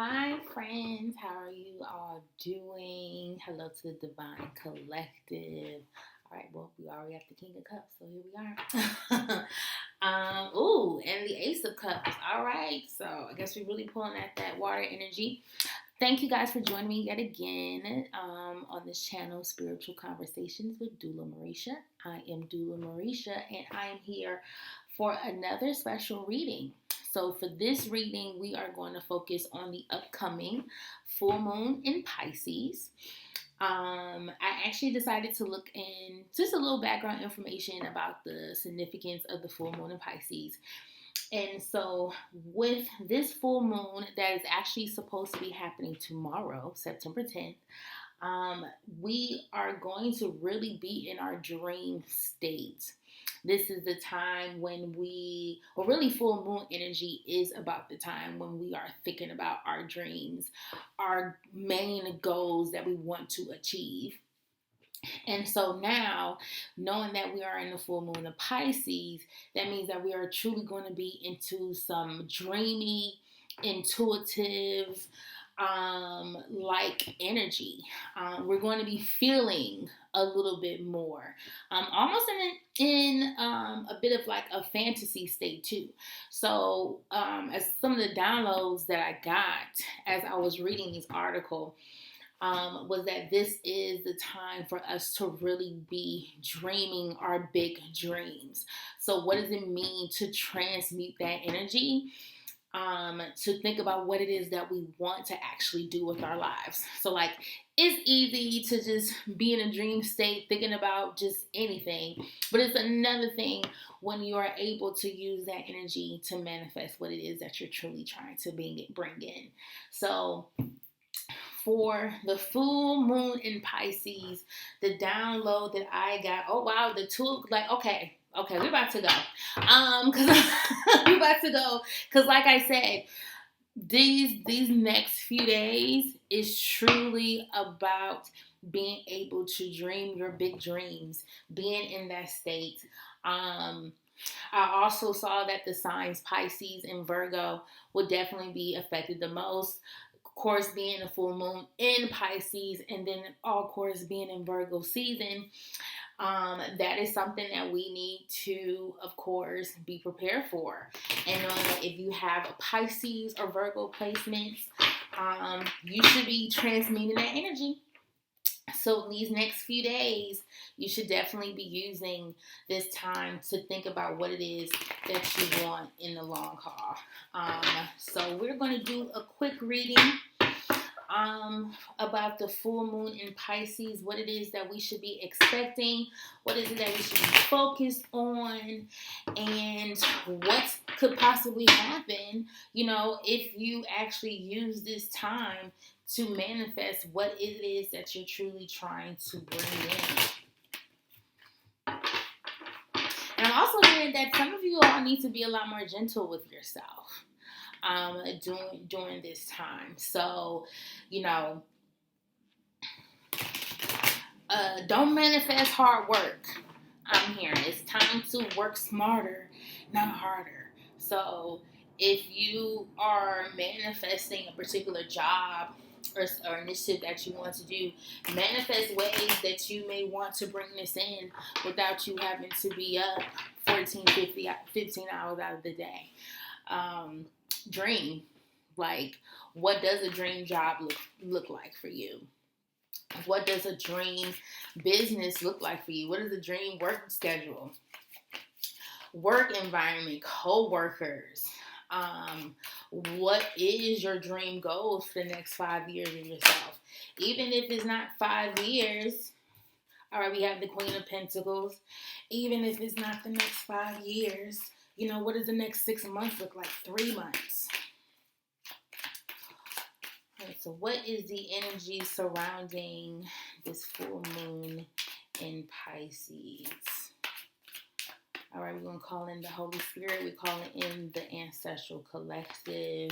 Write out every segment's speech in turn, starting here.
Hi, friends. How are you all doing? Hello to the Divine Collective. All right, well, we already have the King of Cups, so here we are. And the Ace of Cups. All right, so I guess we're really pulling at that water energy. Thank you guys for joining me yet again on this channel, Spiritual Conversations with Doula Mareesha. I am Doula Mareesha, and I am here for another special reading. So, for this reading, we are going to focus on the upcoming full moon in Pisces. I actually decided to look in just a little background information about the significance of the full moon in Pisces. And so, with this full moon that is actually supposed to be happening tomorrow, September 10th, we are going to really be in our dream state. This is the time when really, full moon energy is about the time when we are thinking about our dreams, our main goals that we want to achieve. And so now, knowing that we are in the full moon of Pisces, that means that we are truly going to be into some dreamy, intuitive, like energy. We're going to be feeling a little bit more, almost in a bit of like a fantasy state too. So, as some of the downloads that I got as I was reading this article, was that this is the time for us to really be dreaming our big dreams. So, what does it mean to transmute that energy? To think about what it is that we want to actually do with our lives. So, like, it's easy to just be in a dream state thinking about just anything, but it's another thing when you are able to use that energy to manifest what it is that you're truly trying to bring in. So, for the full moon in Pisces, the download that I got, oh wow, the two, like, okay, we're about to go. Cause we're about to go. Cause like I said, these next few days is truly about being able to dream your big dreams, being in that state. I also saw that the signs Pisces and Virgo would definitely be affected the most. Of course, being a full moon in Pisces, and then, of course, being in Virgo season, that is something that we need to, of course, be prepared for. And knowing that if you have a Pisces or Virgo placements, you should be transmuting that energy. So these next few days, you should definitely be using this time to think about what it is that you want in the long haul. So we're going to do a quick reading about the full moon in Pisces, what it is that we should be expecting, what is it that we should be focused on, and what could possibly happen, if you actually use this time to manifest what it is that you're truly trying to bring in. And I'm also hearing that some of you all need to be a lot more gentle with yourself during this time. So, don't manifest hard work. I'm hearing it's time to work smarter, not harder. So if you are manifesting a particular job or initiative that you want to do, manifest ways that you may want to bring this in without you having to be up 15 hours out of the day. Dream. Like, what does a dream job look like for you? What does a dream business look like for you? What is a dream work schedule? Work environment, co-workers. What is your dream goals for the next 5 years of yourself? Even if it's not 5 years, all right, we have the Queen of Pentacles. Even if it's not the next 5 years, what does the next 6 months look like? 3 months. Okay, so what is the energy surrounding this full moon in Pisces? All right, we're going to call in the Holy Spirit. We're calling in the Ancestral Collective.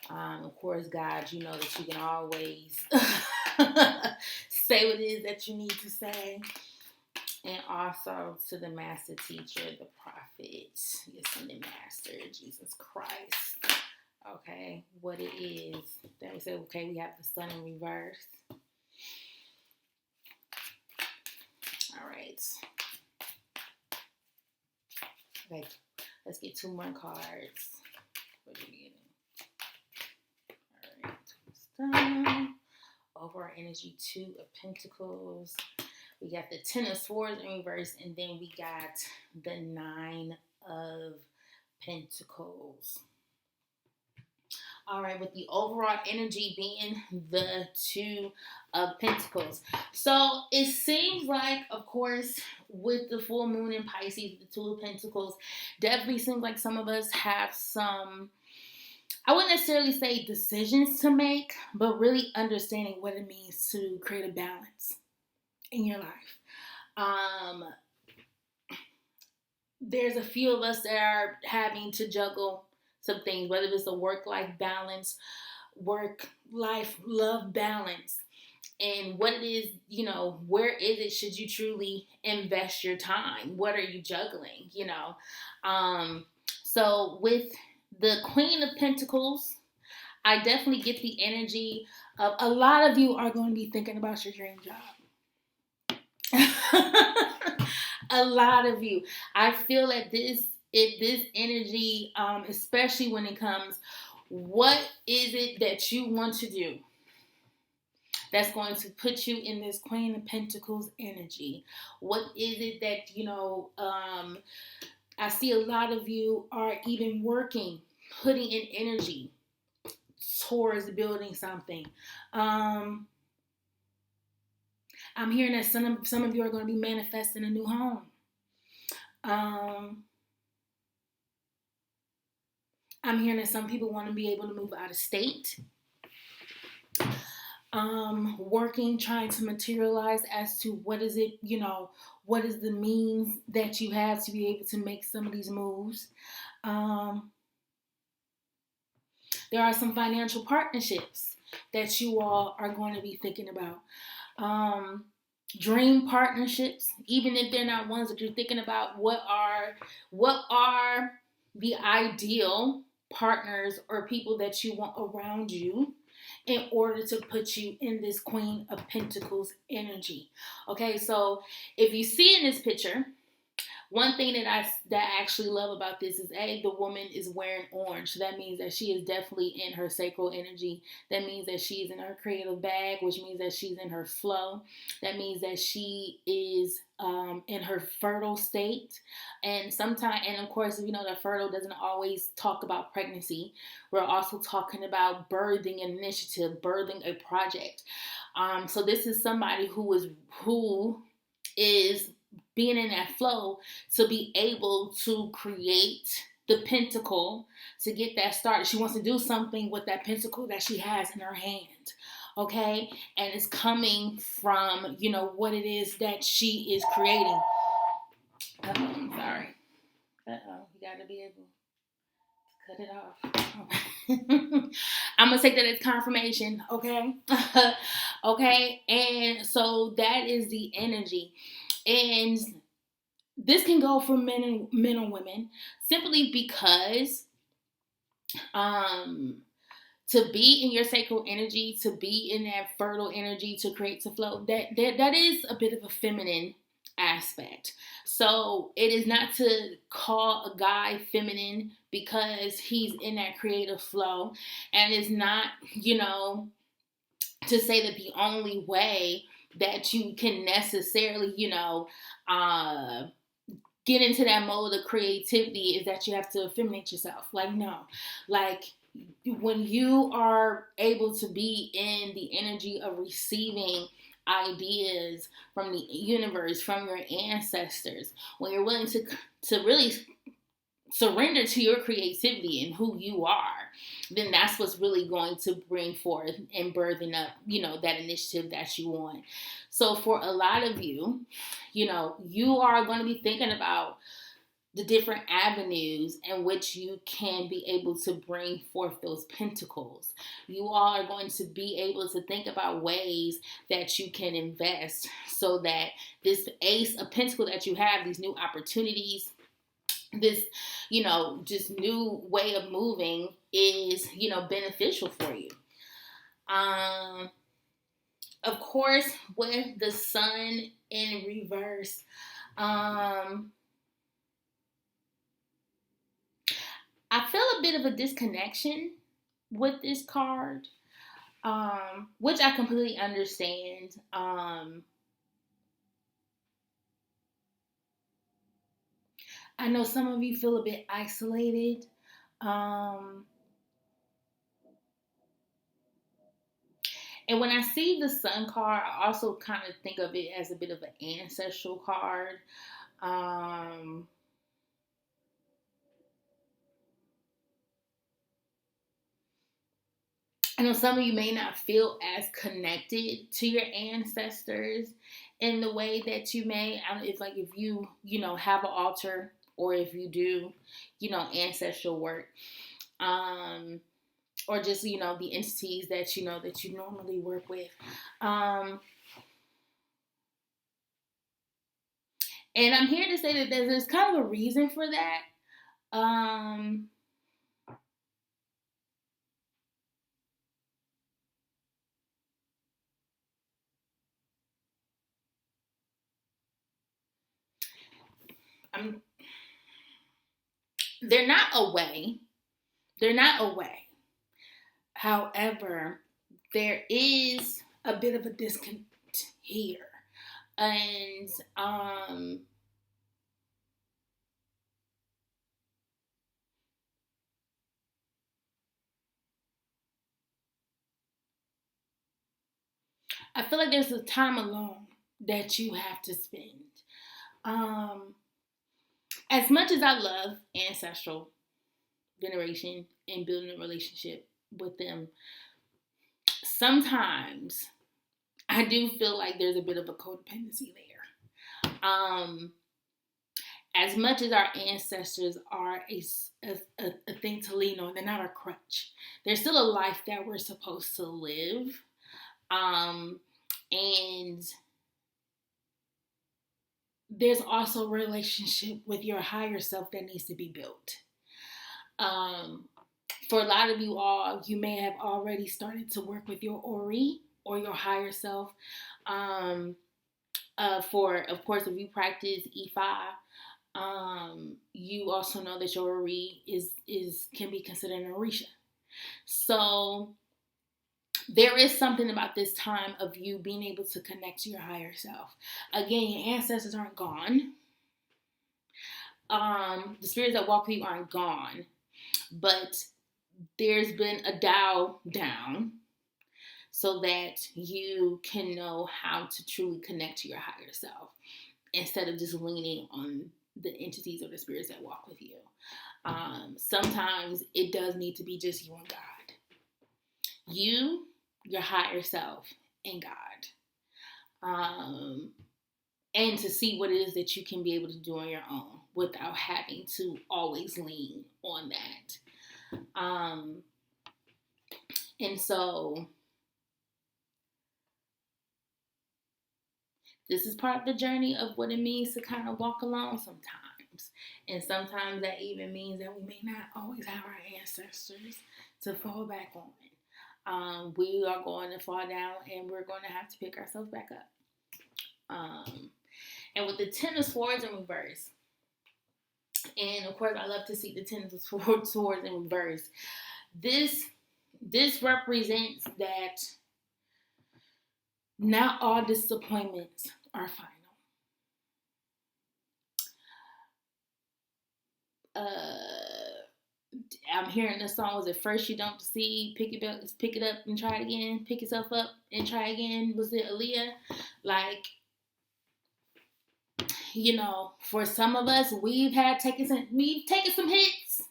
Of course, God, you know that you can always say what it is that you need to say. And also to the Master Teacher, the Prophet, your Ascended Master, Jesus Christ. Okay, what it is. Then we say, okay, we have the sun in reverse. All right. Okay, let's get 2 more cards. What are you getting? All right, done. Overall energy, 2 of Pentacles. We got the 10 of Swords in reverse, and then we got the 9 of Pentacles. All right, with the overall energy being the 2 of Pentacles. So it seems like, of course, with the full moon in Pisces, the 2 of Pentacles, definitely seems like some of us have some, I wouldn't necessarily say decisions to make, but really understanding what it means to create a balance in your life. There's a few of us that are having to juggle some things, whether it's a work-life balance, work-life-love balance, and what it is, where is it should you truly invest your time? What are you juggling, So with the Queen of Pentacles, I definitely get the energy of a lot of you are going to be thinking about your dream job. A lot of you. I feel that this energy, especially when it comes, what is it that you want to do that's going to put you in this Queen of Pentacles energy? What is it that, I see a lot of you are even working, putting in energy towards building something. I'm hearing that some of you are going to be manifesting a new home. I'm hearing that some people want to be able to move out of state. Working, trying to materialize as to what is it, what is the means that you have to be able to make some of these moves. There are some financial partnerships that you all are going to be thinking about. Dream partnerships, even if they're not ones that you're thinking about, what are the ideal partners or people that you want around you in order to put you in this Queen of Pentacles energy. Okay, so if you see in this picture, one thing that I actually love about this is the woman is wearing orange. So that means that she is definitely in her sacral energy. That means that she's in her creative bag, which means that she's in her flow. That means that she is in her fertile state. And of course, that fertile doesn't always talk about pregnancy. We're also talking about birthing an initiative, birthing a project. So this is somebody who is being in that flow to be able to create the pentacle to get that started. She wants to do something with that pentacle that she has in her hand. Okay? And it's coming from, what it is that she is creating. Sorry. You gotta be able to cut it off. I'm gonna take that as confirmation, okay? Okay, and so that is the energy. And this can go for men and women simply because to be in your sacral energy, to be in that fertile energy, to create, to flow, that is a bit of a feminine aspect. So it is not to call a guy feminine because he's in that creative flow, and it's not, to say that the only way that you can necessarily, get into that mode of creativity is that you have to effeminate yourself. Like, no. Like, when you are able to be in the energy of receiving ideas from the universe, from your ancestors, when you're willing to really surrender to your creativity and who you are, then that's what's really going to bring forth and birthing up, that initiative that you want. So for a lot of you, you are going to be thinking about the different avenues in which you can be able to bring forth those pentacles. You all are going to be able to think about ways that you can invest so that this Ace of Pentacles that you have, these new opportunities, this, just new way of moving is, beneficial for you. Of course, with the sun in reverse, I feel a bit of a disconnection with this card, which I completely understand. I know some of you feel a bit isolated. And when I see the sun card, I also kind of think of it as a bit of an ancestral card. I know some of you may not feel as connected to your ancestors in the way that you may. If you, have an altar, or if you do, ancestral work, or just, the entities that you normally work with. And I'm here to say that there's kind of a reason for that. They're not away. They're not away. However, there is a bit of a disconnect here. And I feel like there's a time alone that you have to spend. As much as I love ancestral veneration and building a relationship with them, sometimes I do feel like there's a bit of a codependency there. As much as our ancestors are a thing to lean on, they're not a crutch. There's still a life that we're supposed to live. And there's also a relationship with your higher self that needs to be built. For a lot of you all, you may have already started to work with your Ori or your higher self. For, of course, if you practice E5, you also know that your Ori can be considered an Mareesha. So there is something about this time of you being able to connect to your higher self. Again, your ancestors aren't gone. The spirits that walk with you aren't gone. But there's been a dial down so that you can know how to truly connect to your higher self instead of just leaning on the entities or the spirits that walk with you. Sometimes it does need to be just you and God. You, your higher self, and God. And to see what it is that you can be able to do on your own without having to always lean on that. And so this is part of the journey of what it means to kind of walk alone sometimes. And sometimes that even means that we may not always have our ancestors to fall back on. We are going to fall down and we're going to have to pick ourselves back up. And with the Ten of Swords in reverse, and of course I love to see the Ten of Swords in reverse, this represents that not all disappointments are final. I'm hearing the song, was it First You Don't Succeed, pick it up and try it again, pick yourself up and try again. Was it Aaliyah? Like, for some of us, we've taken some hits.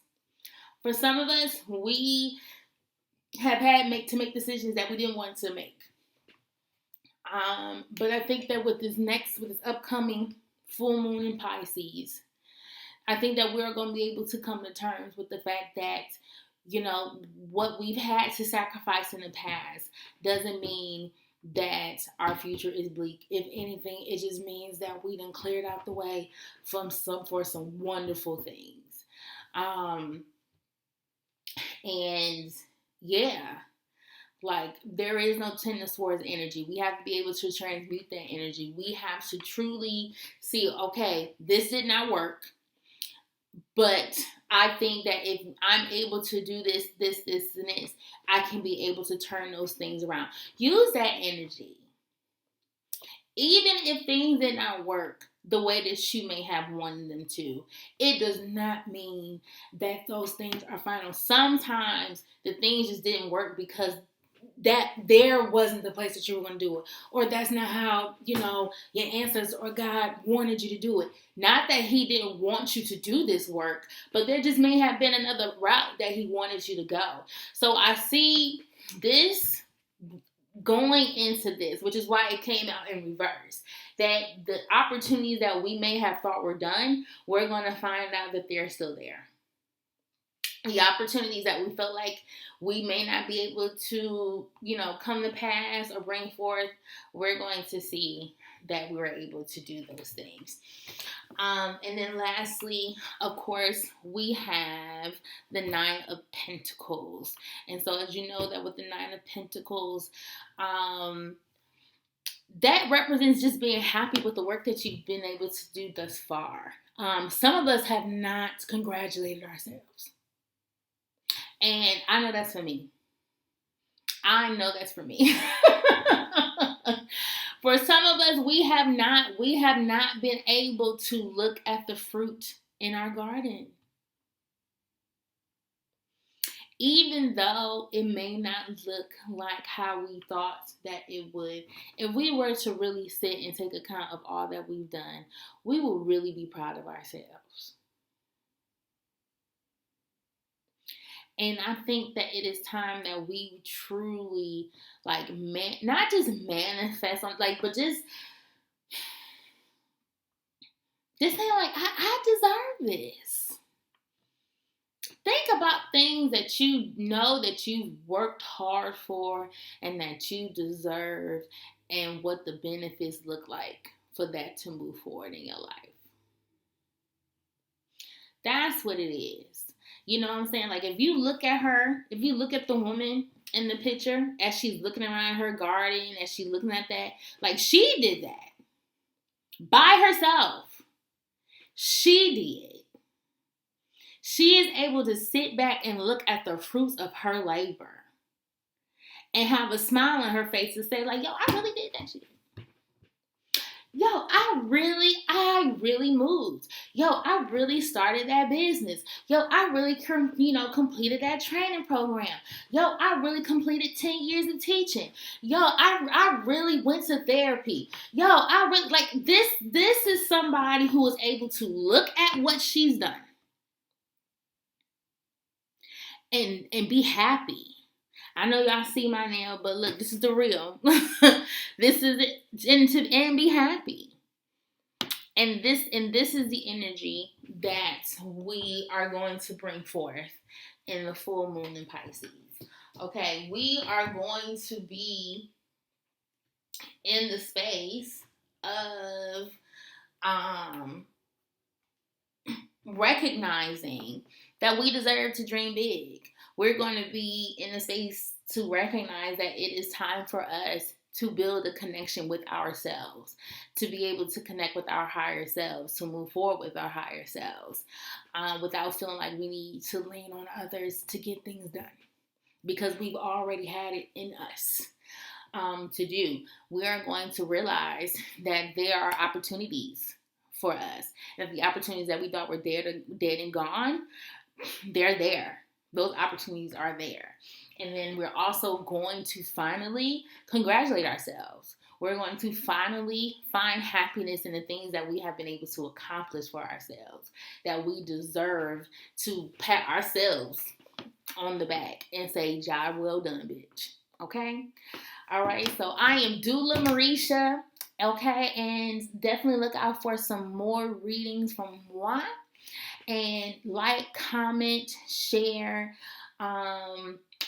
For some of us, we have had to make decisions that we didn't want to make. But I think that with this upcoming full moon in Pisces, I think that we're going to be able to come to terms with the fact that, what we've had to sacrifice in the past doesn't mean that our future is bleak. If anything, it just means that we done cleared out the way for some wonderful things. And yeah, like, there is no tennis towards energy. We have to be able to transmute that energy. We have to truly see, okay, this did not work, but I think that if I'm able to do this, and this, I can be able to turn those things around. Use that energy. Even if things did not work the way that you may have wanted them to, it does not mean that those things are final. Sometimes the things just didn't work because that there wasn't the place that you were going to do it, or that's not how, your ancestors or God wanted you to do it. Not that he didn't want you to do this work, but there just may have been another route that he wanted you to go. So I see this going into this, which is why it came out in reverse, that the opportunities that we may have thought were done, we're going to find out that they're still there. The opportunities that we felt like we may not be able to, come to pass or bring forth, we're going to see that we were able to do those things. And then lastly, of course, we have the Nine of Pentacles. And so as you know, that with the Nine of Pentacles, that represents just being happy with the work that you've been able to do thus far. Some of us have not congratulated ourselves. And I know that's for me. For some of us, we have not been able to look at the fruit in our garden. Even though it may not look like how we thought that it would, if we were to really sit and take account of all that we've done, we will really be proud of ourselves. And I think that it is time that we truly, not just manifest, but just saying, I deserve this. Think about things that you know that you've worked hard for and that you deserve, and what the benefits look like for that to move forward in your life. That's what it is. You know what I'm saying? If you look at the woman in the picture, as she's looking around her garden, as she's looking at that, she did that by herself. She did. She is able to sit back and look at the fruits of her labor and have a smile on her face and say, yo, I really did that shit. Yo, I really moved. Yo, I really started that business. Yo, I really, completed that training program. Yo, I really completed 10 years of teaching. Yo, I really went to therapy. Yo, I really, this is somebody who is able to look at what she's done and be happy. I know y'all see my nail, but look, this is the real. This is it, and be happy. And this is the energy that we are going to bring forth in the full moon in Pisces. Okay, we are going to be in the space of recognizing that we deserve to dream big. We're going to be in a space to recognize that it is time for us to build a connection with ourselves, to be able to connect with our higher selves, to move forward with our higher selves, without feeling like we need to lean on others to get things done, because we've already had it in us to do. We are going to realize that there are opportunities for us. And the opportunities that we thought were dead and gone, they're there. Those opportunities are there. And then we're also going to finally congratulate ourselves. We're going to finally find happiness in the things that we have been able to accomplish for ourselves, that we deserve to pat ourselves on the back and say, job well done, bitch. Okay? All right. So I am doula Mareesha. Okay. And definitely look out for some more readings from moi. And comment, share.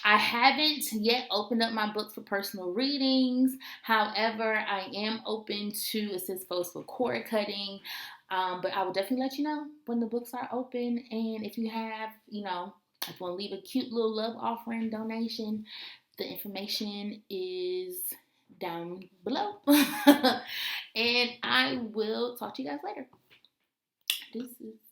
I haven't yet opened up my books for personal readings. However, I am open to assist folks for cord cutting. But I will definitely let you know when the books are open. And if you have, if you want to leave a cute little love offering donation, the information is down below. And I will talk to you guys later. Deuces.